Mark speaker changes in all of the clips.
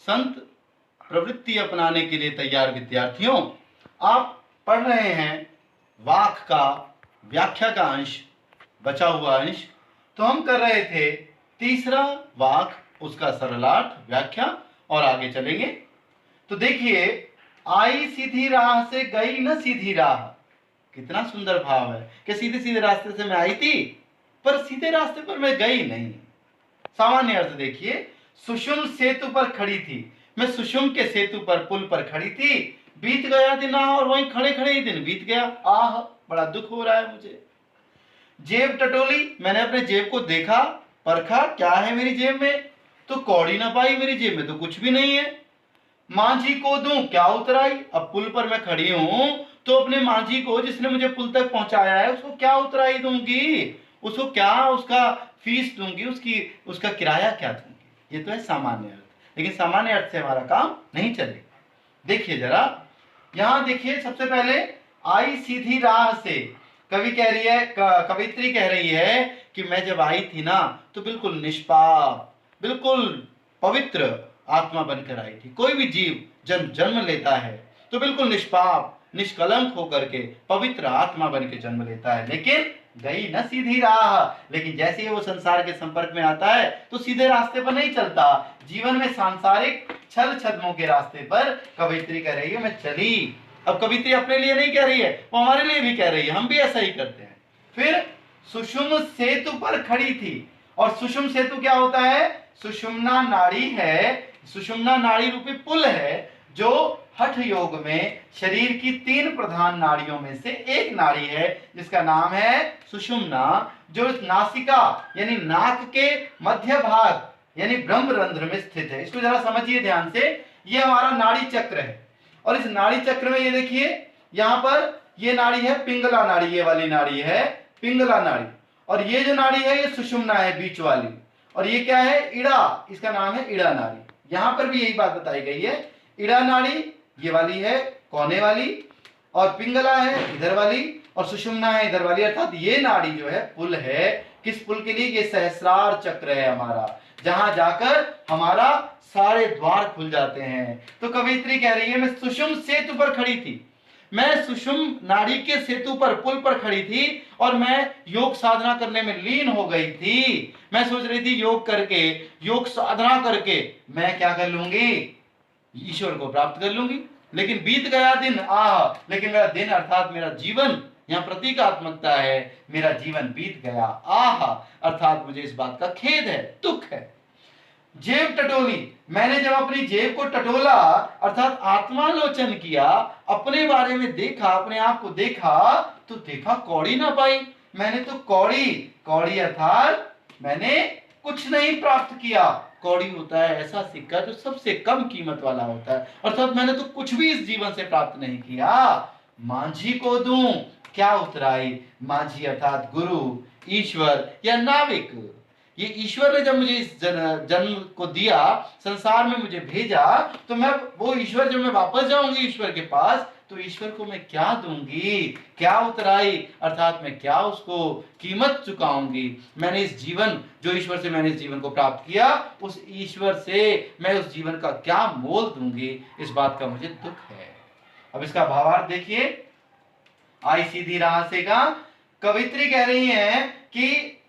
Speaker 1: संत प्रवृत्ति अपनाने के लिए तैयार विद्यार्थियों, आप पढ़ रहे हैं वाक का व्याख्या का अंश, बचा हुआ अंश। तो हम कर रहे थे तीसरा वाक, उसका सरलार्थ व्याख्या, और आगे चलेंगे। तो देखिए, आई सीधी राह से गई न सीधी राह। कितना सुंदर भाव है कि सीधे सीधे रास्ते से मैं आई थी, पर सीधे रास्ते पर मैं गई नहीं। सामान्य अर्थ देखिए, सुषुम सेतु पर खड़ी थी, मैं सुषुम के सेतु पर, पुल पर खड़ी थी। बीत गया दिन और वहीं खड़े खड़े ही दिन बीत गया। आह, बड़ा दुख हो रहा है मुझे। जेब टटोली, मैंने अपने जेब को देखा, परखा क्या है मेरी जेब में, तो कौड़ी ना पाई, मेरी जेब में तो कुछ भी नहीं है। मांझी को दूं क्या उतराई, अब पुल पर मैं खड़ी हूं तो अपने मांझी को, जिसने मुझे पुल तक पहुंचाया है, उसको क्या उतराई दूंगी, उसको क्या उसका फीस दूंगी, उसका किराया क्या दूंगी। ये तो है सामान्य अर्थ, लेकिन सामान्य अर्थ से हमारा काम नहीं चलेगा। देखिए जरा, यहां देखिए, सबसे पहले आई सीधी राह से, कवि कह रही है, कवित्री कह रही है कि मैं जब आई थी ना तो बिल्कुल निष्पाप, बिल्कुल पवित्र आत्मा बनकर आई थी। कोई भी जीव जन्म लेता है तो बिल्कुल निष्पाप, निष्कलंक होकर के पवित्र आत्मा बन के जन्म लेता है, लेकिन गई न सीधी राह। लेकिन जैसे ही वो संसार के संपर्क में आता है तो सीधे रास्ते पर नहीं चलता। जीवन में सांसारिक छल छद्मों के रास्ते पर कवित्री कह रही है मैं चली। अब कवित्री अपने लिए नहीं कह रही है, वो हमारे लिए भी कह रही है, हम भी ऐसा ही करते हैं। फिर सुषुम सेतु पर खड़ी थी, और सुषुम सेतु क्या होता है, सुषुम्ना नाड़ी है, सुषुम्ना नाड़ी रूपी पुल है, जो हठ योग में शरीर की 3 प्रधान नाड़ियों में से एक नाड़ी है, जिसका नाम है सुषुम्ना, जो नासिका यानी नाक के मध्य भाग यानी ब्रह्मरंध्र में स्थित है। इसको जरा समझिए ध्यान से, ये हमारा नाड़ी चक्र है, और इस नाड़ी चक्र में ये देखिए, यहां पर ये नाड़ी है पिंगला नाड़ी, ये वाली नाड़ी है पिंगला नाड़ी, और ये जो नाड़ी है ये सुषुम्ना है बीच वाली, और ये क्या है, इड़ा, इसका नाम है इड़ा नाड़ी। यहां पर भी यही बात बताई गई है, इड़ा नाड़ी ये वाली है कोने वाली, और पिंगला है इधर वाली, और सुषुम्ना है इधर वाली। अर्थात ये नाड़ी जो है पुल है, किस पुल के लिए, ये सहस्रार चक्र है हमारा, जहां जाकर हमारा सारे द्वार खुल जाते हैं। तो कवित्री कह रही है मैं सुषुम सेतु पर खड़ी थी, मैं सुषुम नाड़ी के सेतु पर, पुल पर खड़ी थी, और मैं योग साधना करने में लीन हो गई थी। मैं सोच रही थी योग करके, योग साधना करके मैं क्या कर लूंगी, ईश्वर को प्राप्त कर लूंगी। लेकिन बीत गया दिन, आह, लेकिन मेरा दिन अर्थात मेरा जीवन, यहाँ प्रतीकात्मकता है, मेरा जीवन बीत गया, आह, अर्थात मुझे इस बात का खेद है, दुख है। जेब टटोली, मैंने जब अपनी जेब को टटोला अर्थात आत्मालोचन किया, अपने बारे में देखा, अपने आप को देखा, तो देखा कौड़ी ना पाई। मैंने तो कौड़ी अर्थात मैंने कुछ नहीं प्राप्त किया। कौड़ी होता है ऐसा सिक्का जो सबसे कम कीमत वाला होता है, अर्थात मैंने तो कुछ भी इस जीवन से प्राप्त नहीं किया। मांझी को दूं क्या उतराई, मांझी अर्थात गुरु, ईश्वर या नाविक। ये ईश्वर ने जब मुझे इस जन्म को दिया, संसार में मुझे भेजा, तो मैं वो ईश्वर, जब मैं वापस जाऊंगी ईश्वर के पास, तो ईश्वर को मैं क्या दूंगी, क्या उतराई, अर्थात मैं क्या उसको कीमत चुकाऊंगी। मैंने इस जीवन, जो ईश्वर से मैंने इस जीवन को प्राप्त किया, उस ईश्वर से मैं उस जीवन का क्या मोल दूंगी, इस बात का मुझे दुख है। अब इसका भावार्थ देखिए, आई सीधी राह से का कवित्री कह रही है कि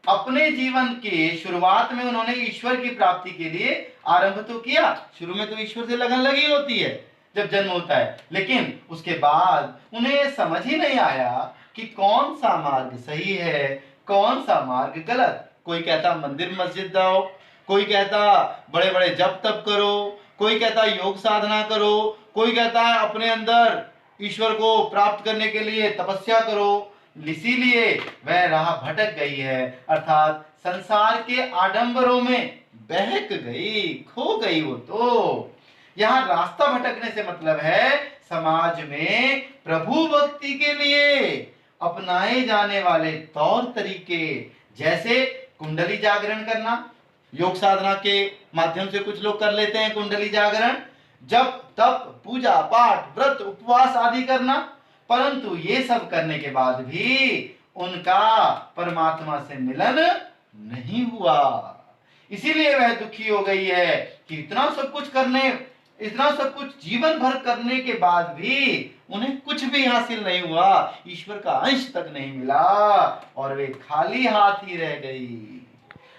Speaker 1: अपने जीवन के शुरुआत में उन्होंने ईश्वर की प्राप्ति के लिए आरंभ तो किया, शुरू में तो ईश्वर से लगन लगी होती है जब जन्म होता है, लेकिन उसके बाद उन्हें समझ ही नहीं आया कि कौन सा मार्ग सही है, कौन सा मार्ग गलत। कोई कहता मंदिर मस्जिद जाओ, कोई कहता बड़े बड़े जप तप करो, कोई कहता योग साधना करो, कोई कहता है अपने अंदर ईश्वर को प्राप्त करने के लिए तपस्या करो। इसीलिए वह राह भटक गई है, अर्थात संसार के आडंबरों में बहक गई, खो गई वो। तो यहाँ रास्ता भटकने से मतलब है समाज में प्रभु भक्ति के लिए अपनाए जाने वाले तौर तरीके, जैसे कुंडली जागरण करना, योग साधना के माध्यम से कुछ लोग कर लेते हैं कुंडली जागरण, जप तप पूजा पाठ व्रत उपवास आदि करना, परंतु ये सब करने के बाद भी उनका परमात्मा से मिलन नहीं हुआ। इसीलिए वह दुखी हो गई है कि इतना सब कुछ जीवन भर करने के बाद भी उन्हें कुछ भी हासिल नहीं हुआ, ईश्वर का अंश तक नहीं मिला और वे खाली हाथ ही रह गई।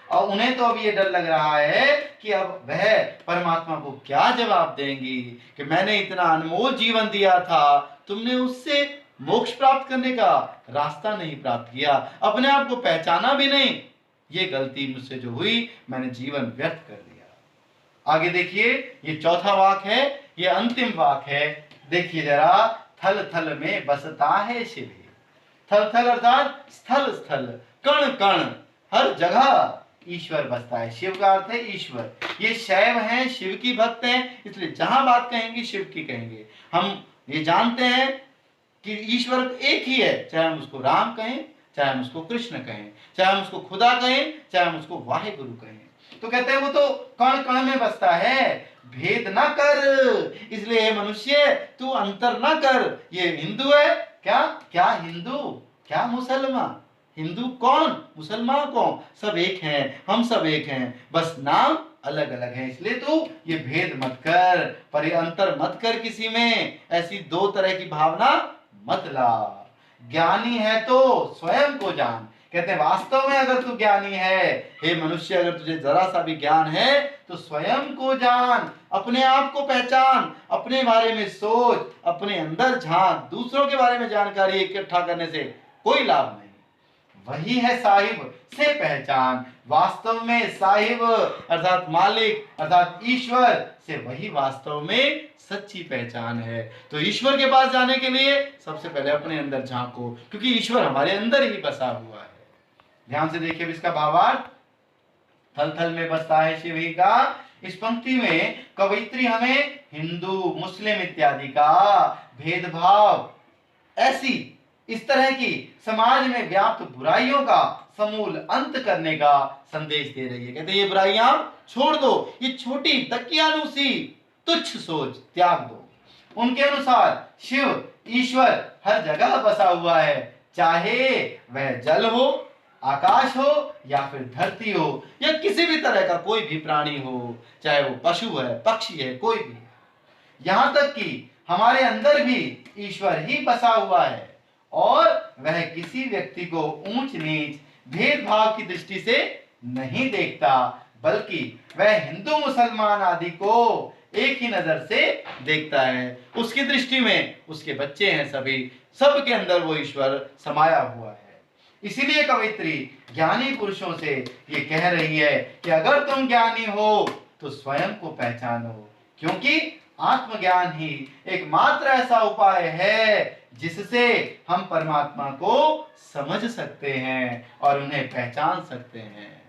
Speaker 1: और उन्हें तो अब ये डर लग रहा है कि अब वह परमात्मा को क्या जवाब देंगी कि मैंने इतना अनमोल जीवन दिया था, तुमने उससे मोक्ष प्राप्त करने का रास्ता नहीं प्राप्त किया, अपने आप को पहचाना भी नहीं, ये गलती मुझसे जो हुई, मैंने जीवन व्यर्थ कर दिया। आगे देखिए, ये चौथा वाक है, ये अंतिम वाक है। देखिए जरा, थल थल में बसता है शिव। थल थल अर्थात स्थल स्थल, कण कण, हर जगह ईश्वर बसता है। शिव का अर्थ है ईश्वर। ये शैव हैं, शिव की भक्त हैं, इसलिए जहां बात कहेंगे शिव की कहेंगे। हम ये जानते हैं कि ईश्वर एक ही है, चाहे हम उसको राम कहें, चाहे हम उसको कृष्ण कहें, चाहे हम उसको खुदा कहें, चाहे हम उसको वाहेगुरु कहें। तो कहते हैं वो तो कण कण में बसता है, भेद ना कर, इसलिए मनुष्य तू अंतर ना कर। ये हिंदू है क्या, क्या हिंदू, क्या मुसलमान, हिंदू कौन, मुसलमान कौन, सब एक हैं, हम सब एक हैं, बस नाम अलग अलग है। इसलिए तू ये भेद मत कर, पर ये अंतर मत कर किसी में, ऐसी दो तरह की भावना मत ला। ज्ञानी है तो स्वयं को जान। कहते हैं वास्तव में अगर तू ज्ञानी है, हे मनुष्य, अगर तुझे जरा सा भी ज्ञान है तो स्वयं को जान, अपने आप को पहचान, अपने बारे में सोच, अपने अंदर झांक। दूसरों के बारे में जानकारी इकट्ठा करने से कोई लाभ नहीं। वही है साहिब से पहचान। वास्तव में साहिब अर्थात मालिक अर्थात ईश्वर से वही वास्तव में सच्ची पहचान है। तो ईश्वर के पास जाने के लिए सबसे पहले अपने अंदर झांको, क्योंकि ईश्वर हमारे अंदर ही बसा हुआ है। ध्यान से देखिए इसका भावार्थ, थल थल में बसता है शिव ही का। इस पंक्ति में कवयित्री हमें हिंदू मुस्लिम इत्यादि का भेदभाव, ऐसी इस तरह की समाज में व्याप्त बुराइयों का समूल अंत करने का संदेश दे रही है। कहते हैं ये बुराइयां छोड़ दो, ये छोटी तकियानुसी तुच्छ सोच त्याग दो। उनके अनुसार शिव ईश्वर हर जगह बसा हुआ है, चाहे वह जल हो, आकाश हो, या फिर धरती हो, या किसी भी तरह का कोई भी प्राणी हो, चाहे वो पशु है, पक्षी है, कोई भी। यहां तक कि हमारे अंदर भी ईश्वर ही बसा हुआ है और वह किसी व्यक्ति को ऊंच नीच भेदभाव की दृष्टि से नहीं देखता, बल्कि वह हिंदू मुसलमान आदि को एक ही नजर से देखता है। उसकी दृष्टि में उसके बच्चे हैं सभी, सबके अंदर वो ईश्वर समाया हुआ है। इसीलिए कवयित्री ज्ञानी पुरुषों से ये कह रही है कि अगर तुम ज्ञानी हो तो स्वयं को पहचानो, क्योंकि आत्मज्ञान ही एकमात्र ऐसा उपाय है जिससे हम परमात्मा को समझ सकते हैं और उन्हें पहचान सकते हैं।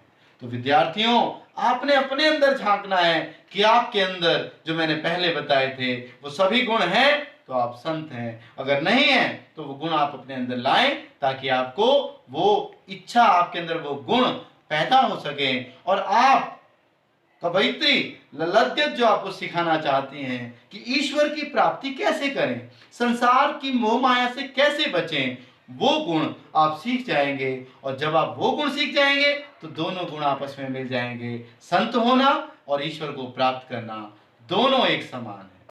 Speaker 1: तो विद्यार्थियों, आपने अपने अंदर झांकना है कि आपके अंदर जो मैंने पहले बताए थे वो सभी गुण हैं तो आप संत हैं, अगर नहीं है तो वो गुण आप अपने अंदर लाएं, ताकि आपको वो इच्छा, आपके अंदर वो गुण पैदा हो सके और आप कवयित्री ललद्यत जो आपको सिखाना चाहती हैं कि ईश्वर की प्राप्ति कैसे करें, संसार की मोह माया से कैसे बचें, वो गुण आप सीख जाएंगे। और जब आप वो गुण सीख जाएंगे तो दोनों गुण आपस में मिल जाएंगे। संत होना और ईश्वर को प्राप्त करना दोनों एक समान है।